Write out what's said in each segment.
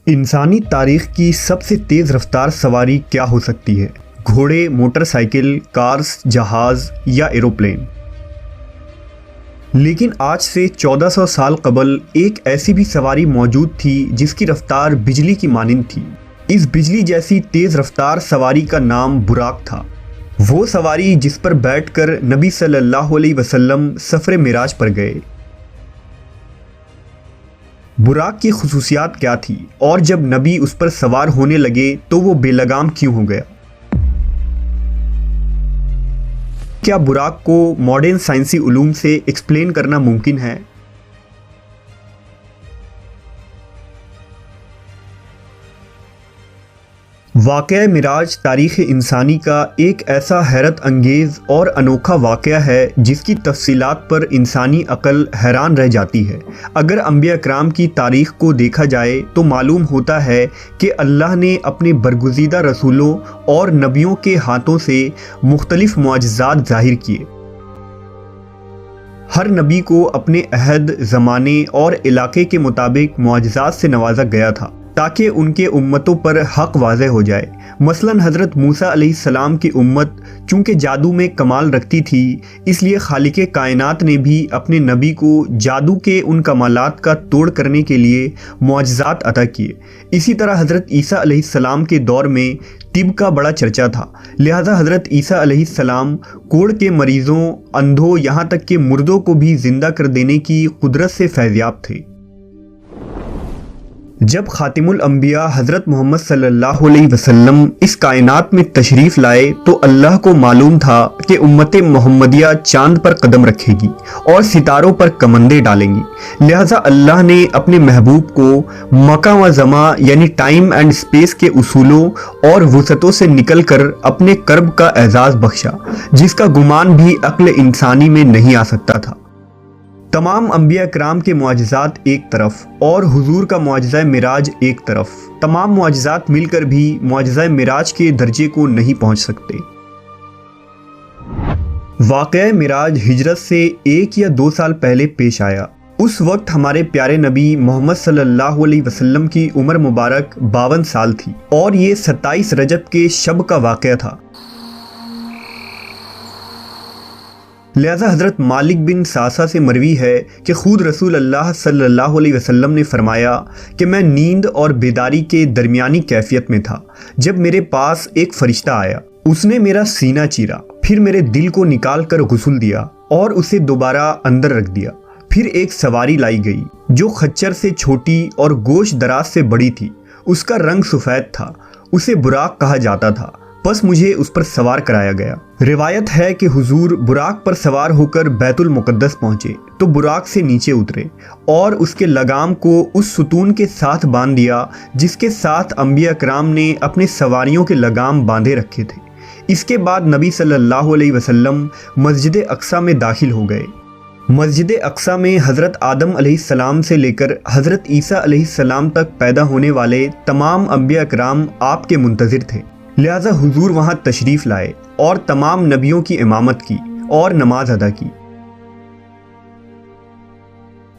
انسانی تاریخ کی سب سے تیز رفتار سواری کیا ہو سکتی ہے؟ گھوڑے، موٹر سائیکل، کارز، جہاز یا ایروپلین؟ لیکن آج سے 1400 سال قبل ایک ایسی بھی سواری موجود تھی جس کی رفتار بجلی کی مانند تھی۔ اس بجلی جیسی تیز رفتار سواری کا نام براق تھا۔ وہ سواری جس پر بیٹھ کر نبی صلی اللہ علیہ وسلم سفر معراج پر گئے۔ براق کی خصوصیات کیا تھی اور جب نبی اس پر سوار ہونے لگے تو وہ بے لگام کیوں ہو گیا؟ کیا براق کو ماڈرن سائنسی علوم سے ایکسپلین کرنا ممکن ہے؟ واقعہ معراج تاریخ انسانی کا ایک ایسا حیرت انگیز اور انوکھا واقعہ ہے جس کی تفصیلات پر انسانی عقل حیران رہ جاتی ہے۔ اگر انبیاء کرام کی تاریخ کو دیکھا جائے تو معلوم ہوتا ہے کہ اللہ نے اپنے برگزیدہ رسولوں اور نبیوں کے ہاتھوں سے مختلف معجزات ظاہر کیے۔ ہر نبی کو اپنے عہد، زمانے اور علاقے کے مطابق معجزات سے نوازا گیا تھا تاکہ ان کے امتوں پر حق واضح ہو جائے۔ مثلا حضرت موسیٰ علیہ السلام کی امت چونکہ جادو میں کمال رکھتی تھی، اس لیے خالق کائنات نے بھی اپنے نبی کو جادو کے ان کمالات کا توڑ کرنے کے لیے معجزات عطا کیے۔ اسی طرح حضرت عیسیٰ علیہ السلام کے دور میں طب کا بڑا چرچا تھا، لہٰذا حضرت عیسیٰ علیہ السلام کوڑ کے مریضوں، اندھوں، یہاں تک کہ مردوں کو بھی زندہ کر دینے کی قدرت سے فیضیاب تھے۔ جب خاتم الانبیاء حضرت محمد صلی اللہ علیہ وسلم اس کائنات میں تشریف لائے تو اللہ کو معلوم تھا کہ امت محمدیہ چاند پر قدم رکھے گی اور ستاروں پر کمندیں ڈالیں گی، لہٰذا اللہ نے اپنے محبوب کو مکان و زمان یعنی ٹائم اینڈ اسپیس کے اصولوں اور وسعتوں سے نکل کر اپنے کرب کا اعزاز بخشا جس کا گمان بھی عقل انسانی میں نہیں آ سکتا تھا۔ تمام انبیاء کرام کے معجزات ایک طرف اور حضور کا معجزہ معراج ایک طرف، تمام معجزات مل کر بھی معجزہ معراج کے درجے کو نہیں پہنچ سکتے۔ واقعہ معراج ہجرت سے 1 یا 2 سال پہلے پیش آیا۔ اس وقت ہمارے پیارے نبی محمد صلی اللہ علیہ وسلم کی عمر مبارک 52 سال تھی اور یہ 27 رجب کے شب کا واقعہ تھا۔ لہذا حضرت مالک بن ساسا سے مروی ہے کہ خود رسول اللہ صلی اللہ علیہ وسلم نے فرمایا کہ میں نیند اور بیداری کے درمیانی کیفیت میں تھا جب میرے پاس ایک فرشتہ آیا۔ اس نے میرا سینہ چیرا، پھر میرے دل کو نکال کر غسل دیا اور اسے دوبارہ اندر رکھ دیا۔ پھر ایک سواری لائی گئی جو خچر سے چھوٹی اور گوش دراز سے بڑی تھی، اس کا رنگ سفید تھا، اسے براق کہا جاتا تھا۔ پس مجھے اس پر سوار کرایا گیا۔ روایت ہے کہ حضور براق پر سوار ہو کر بیت المقدس پہنچے تو براق سے نیچے اترے اور اس کے لگام کو اس ستون کے ساتھ باندھ دیا جس کے ساتھ انبیاء کرام نے اپنے سواریوں کے لگام باندھے رکھے تھے۔ اس کے بعد نبی صلی اللہ علیہ وسلم مسجد اقصیٰ میں داخل ہو گئے۔ مسجد اقصیٰ میں حضرت آدم علیہ السلام سے لے کر حضرت عیسیٰ علیہ السلام تک پیدا ہونے والے تمام انبیاء کرام آپ کے منتظر تھے، لہٰذا حضور وہاں تشریف لائے اور تمام نبیوں کی امامت کی اور نماز ادا کی۔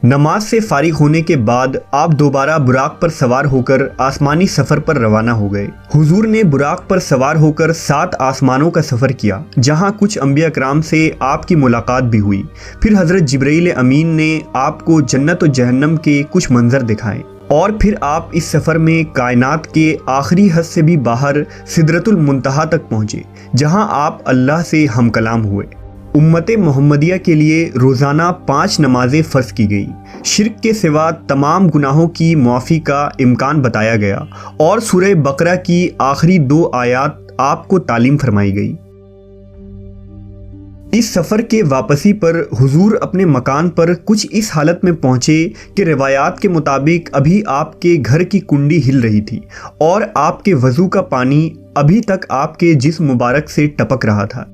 نماز سے فارغ ہونے کے بعد آپ دوبارہ براق پر سوار ہو کر آسمانی سفر پر روانہ ہو گئے۔ حضور نے براق پر سوار ہو کر 7 آسمانوں کا سفر کیا جہاں کچھ انبیاء کرام سے آپ کی ملاقات بھی ہوئی۔ پھر حضرت جبرائیل امین نے آپ کو جنت و جہنم کے کچھ منظر دکھائے اور پھر آپ اس سفر میں کائنات کے آخری حد سے بھی باہر سدرۃ المنتہا تک پہنچے جہاں آپ اللہ سے ہم کلام ہوئے۔ امت محمدیہ کے لیے روزانہ 5 نمازیں فرض کی گئی، شرک کے سوا تمام گناہوں کی معافی کا امکان بتایا گیا اور سورہ بقرہ کی آخری 2 آیات آپ کو تعلیم فرمائی گئی۔ اس سفر کے واپسی پر حضور اپنے مکان پر کچھ اس حالت میں پہنچے کہ روایات کے مطابق ابھی آپ کے گھر کی کنڈی ہل رہی تھی اور آپ کے وضو کا پانی ابھی تک آپ کے جسم مبارک سے ٹپک رہا تھا۔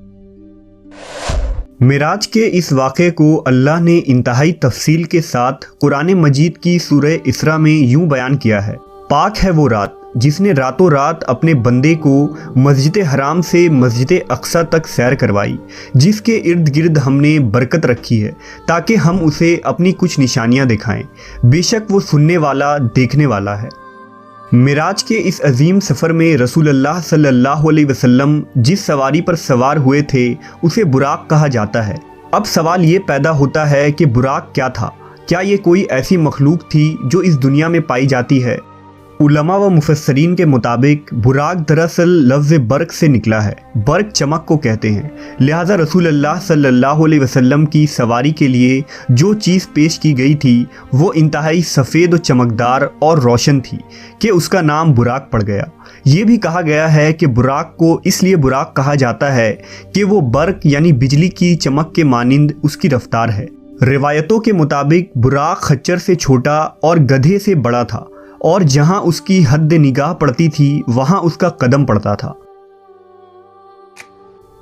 معراج کے اس واقعے کو اللہ نے انتہائی تفصیل کے ساتھ قرآن مجید کی سورہ اسراء میں یوں بیان کیا ہے: پاک ہے وہ رات جس نے راتوں رات اپنے بندے کو مسجد حرام سے مسجد اقصیٰ تک سیر کروائی، جس کے ارد گرد ہم نے برکت رکھی ہے تاکہ ہم اسے اپنی کچھ نشانیاں دکھائیں۔ بے شک وہ سننے والا دیکھنے والا ہے۔ معراج کے اس عظیم سفر میں رسول اللہ صلی اللہ علیہ وسلم جس سواری پر سوار ہوئے تھے اسے براق کہا جاتا ہے۔ اب سوال یہ پیدا ہوتا ہے کہ براق کیا تھا؟ کیا یہ کوئی ایسی مخلوق تھی جو اس دنیا میں پائی جاتی ہے؟ علماء و مفسرین کے مطابق براق دراصل لفظ برق سے نکلا ہے۔ برق چمک کو کہتے ہیں، لہٰذا رسول اللہ صلی اللہ علیہ وسلم کی سواری کے لیے جو چیز پیش کی گئی تھی وہ انتہائی سفید و چمکدار اور روشن تھی کہ اس کا نام براق پڑ گیا۔ یہ بھی کہا گیا ہے کہ براق کو اس لیے براق کہا جاتا ہے کہ وہ برق یعنی بجلی کی چمک کے مانند اس کی رفتار ہے۔ روایتوں کے مطابق براق خچر سے چھوٹا اور گدھے سے بڑا تھا، اور جہاں اس کی حد نگاہ پڑتی تھی وہاں اس کا قدم پڑتا تھا۔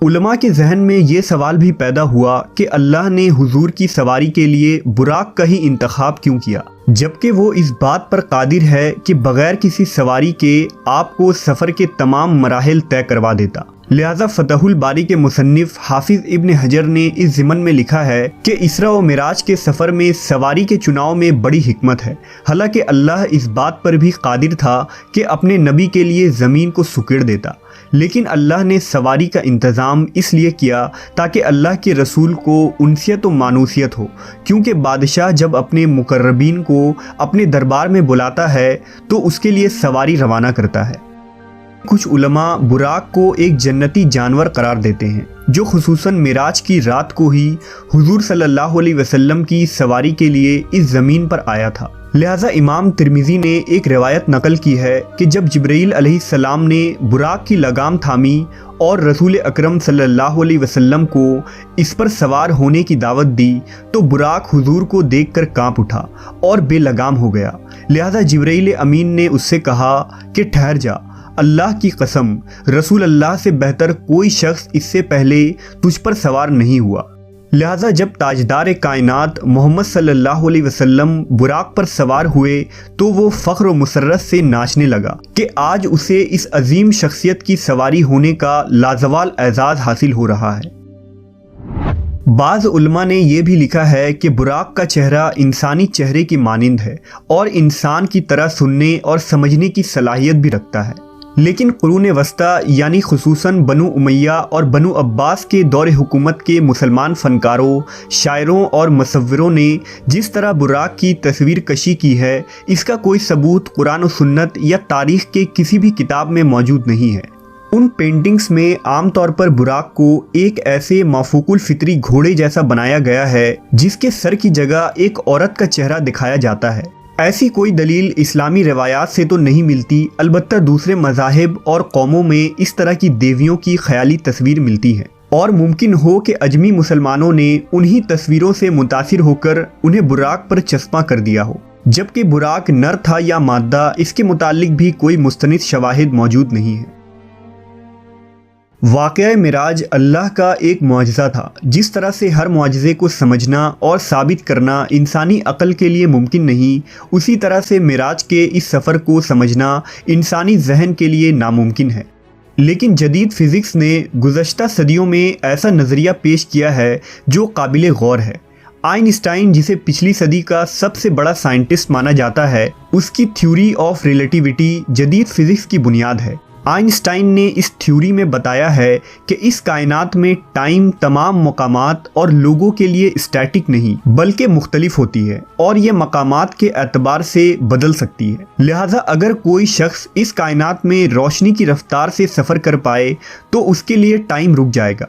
علماء کے ذہن میں یہ سوال بھی پیدا ہوا کہ اللہ نے حضور کی سواری کے لیے براق کا ہی انتخاب کیوں کیا، جبکہ وہ اس بات پر قادر ہے کہ بغیر کسی سواری کے آپ کو سفر کے تمام مراحل طے کروا دیتا۔ لہذا فتح الباری کے مصنف حافظ ابن حجر نے اس ضمن میں لکھا ہے کہ اسراء و معراج کے سفر میں سواری کے چناؤ میں بڑی حکمت ہے، حالانکہ اللہ اس بات پر بھی قادر تھا کہ اپنے نبی کے لیے زمین کو سکیڑ دیتا، لیکن اللہ نے سواری کا انتظام اس لیے کیا تاکہ اللہ کے رسول کو انسیت و مانوسیت ہو، کیونکہ بادشاہ جب اپنے مقربین کو اپنے دربار میں بلاتا ہے تو اس کے لیے سواری روانہ کرتا ہے۔ کچھ علماء براق کو ایک جنتی جانور قرار دیتے ہیں جو خصوصاً معراج کی رات کو ہی حضور صلی اللہ علیہ وسلم کی سواری کے لیے اس زمین پر آیا تھا۔ لہٰذا امام ترمذی نے ایک روایت نقل کی ہے کہ جب جبرائیل علیہ السلام نے براق کی لگام تھامی اور رسول اکرم صلی اللہ علیہ وسلم کو اس پر سوار ہونے کی دعوت دی تو براق حضور کو دیکھ کر کانپ اٹھا اور بے لگام ہو گیا۔ لہٰذا جبرائیل امین نے اس سے کہا کہ ٹھہر جا، اللہ کی قسم رسول اللہ سے بہتر کوئی شخص اس سے پہلے تجھ پر سوار نہیں ہوا۔ لہٰذا جب تاجدار کائنات محمد صلی اللہ علیہ وسلم براق پر سوار ہوئے تو وہ فخر و مسرت سے ناچنے لگا کہ آج اسے اس عظیم شخصیت کی سواری ہونے کا لازوال اعزاز حاصل ہو رہا ہے۔ بعض علماء نے یہ بھی لکھا ہے کہ براق کا چہرہ انسانی چہرے کی مانند ہے اور انسان کی طرح سننے اور سمجھنے کی صلاحیت بھی رکھتا ہے، لیکن قرون وسطیٰ یعنی خصوصاً بنو امیہ اور بنو عباس کے دور حکومت کے مسلمان فنکاروں، شاعروں اور مصوروں نے جس طرح براق کی تصویر کشی کی ہے اس کا کوئی ثبوت قرآن و سنت یا تاریخ کے کسی بھی کتاب میں موجود نہیں ہے۔ ان پینٹنگز میں عام طور پر براق کو ایک ایسے مافوق الفطری گھوڑے جیسا بنایا گیا ہے جس کے سر کی جگہ ایک عورت کا چہرہ دکھایا جاتا ہے۔ ایسی کوئی دلیل اسلامی روایات سے تو نہیں ملتی، البتہ دوسرے مذاہب اور قوموں میں اس طرح کی دیویوں کی خیالی تصویر ملتی ہے، اور ممکن ہو کہ اجمی مسلمانوں نے انہی تصویروں سے متاثر ہو کر انہیں براق پر چسپاں کر دیا ہو، جبکہ براق نر تھا یا مادہ اس کے متعلق بھی کوئی مستند شواہد موجود نہیں ہے۔ واقعہ معراج اللہ کا ایک معجزہ تھا۔ جس طرح سے ہر معجزے کو سمجھنا اور ثابت کرنا انسانی عقل کے لیے ممکن نہیں، اسی طرح سے معراج کے اس سفر کو سمجھنا انسانی ذہن کے لیے ناممکن ہے۔ لیکن جدید فزکس نے گزشتہ صدیوں میں ایسا نظریہ پیش کیا ہے جو قابل غور ہے۔ آئنسٹائن، جسے پچھلی صدی کا سب سے بڑا سائنٹسٹ مانا جاتا ہے، اس کی تھیوری آف ریلیٹیوٹی جدید فزکس کی بنیاد ہے۔ آئنسٹائن نے اس تھیوری میں بتایا ہے کہ اس کائنات میں ٹائم تمام مقامات اور لوگوں کے لیے اسٹیٹک نہیں بلکہ مختلف ہوتی ہے، اور یہ مقامات کے اعتبار سے بدل سکتی ہے۔ لہٰذا اگر کوئی شخص اس کائنات میں روشنی کی رفتار سے سفر کر پائے تو اس کے لیے ٹائم رک جائے گا۔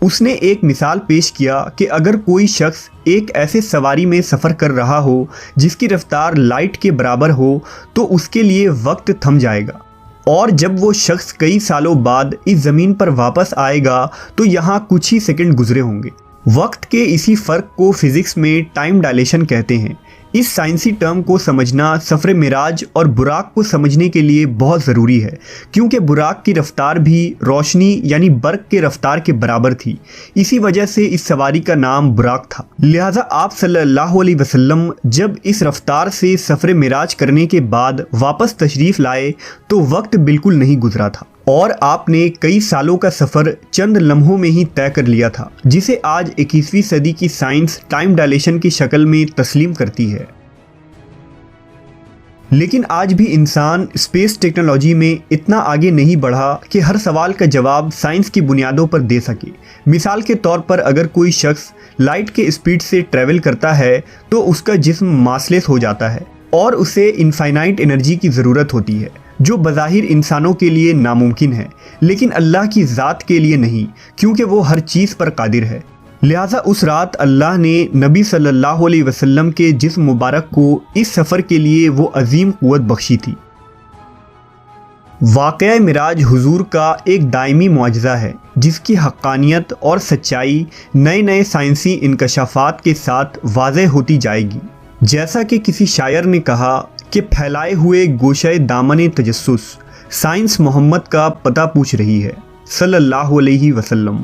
اس نے ایک مثال پیش کیا کہ اگر کوئی شخص ایک ایسے سواری میں سفر کر رہا ہو جس کی رفتار لائٹ کے برابر ہو تو اس کے لیے وقت تھم جائے گا، اور جب وہ شخص کئی سالوں بعد اس زمین پر واپس آئے گا تو یہاں کچھ ہی سیکنڈ گزرے ہوں گے۔ وقت کے اسی فرق کو فزکس میں ٹائم ڈائلیشن کہتے ہیں۔ اس سائنسی ٹرم کو سمجھنا سفر معراج اور براق کو سمجھنے کے لیے بہت ضروری ہے، کیونکہ براق کی رفتار بھی روشنی یعنی برق کے رفتار کے برابر تھی، اسی وجہ سے اس سواری کا نام براق تھا۔ لہٰذا آپ صلی اللہ علیہ وسلم جب اس رفتار سے سفر معراج کرنے کے بعد واپس تشریف لائے تو وقت بالکل نہیں گزرا تھا، اور آپ نے کئی سالوں کا سفر چند لمحوں میں ہی طے کر لیا تھا، جسے آج 21ویں صدی کی سائنس ٹائم ڈائلیشن کی شکل میں تسلیم کرتی ہے۔ لیکن آج بھی انسان اسپیس ٹیکنالوجی میں اتنا آگے نہیں بڑھا کہ ہر سوال کا جواب سائنس کی بنیادوں پر دے سکے۔ مثال کے طور پر اگر کوئی شخص لائٹ کے اسپیڈ سے ٹریول کرتا ہے تو اس کا جسم ماسلیس ہو جاتا ہے اور اسے انفائنائٹ انرجی کی ضرورت ہوتی ہے، جو بظاہر انسانوں کے لیے ناممکن ہے، لیکن اللہ کی ذات کے لیے نہیں، کیونکہ وہ ہر چیز پر قادر ہے۔ لہٰذا اس رات اللہ نے نبی صلی اللہ علیہ وسلم کے جسم مبارک کو اس سفر کے لیے وہ عظیم قوت بخشی تھی۔ واقعہ معراج حضور کا ایک دائمی معجزہ ہے جس کی حقانیت اور سچائی نئے سائنسی انکشافات کے ساتھ واضح ہوتی جائے گی۔ جیسا کہ کسی شاعر نے کہا کہ پھیلائے ہوئے گوشۂ دامن تجسس، سائنس محمد کا پتہ پوچھ رہی ہے صلی اللہ علیہ وسلم۔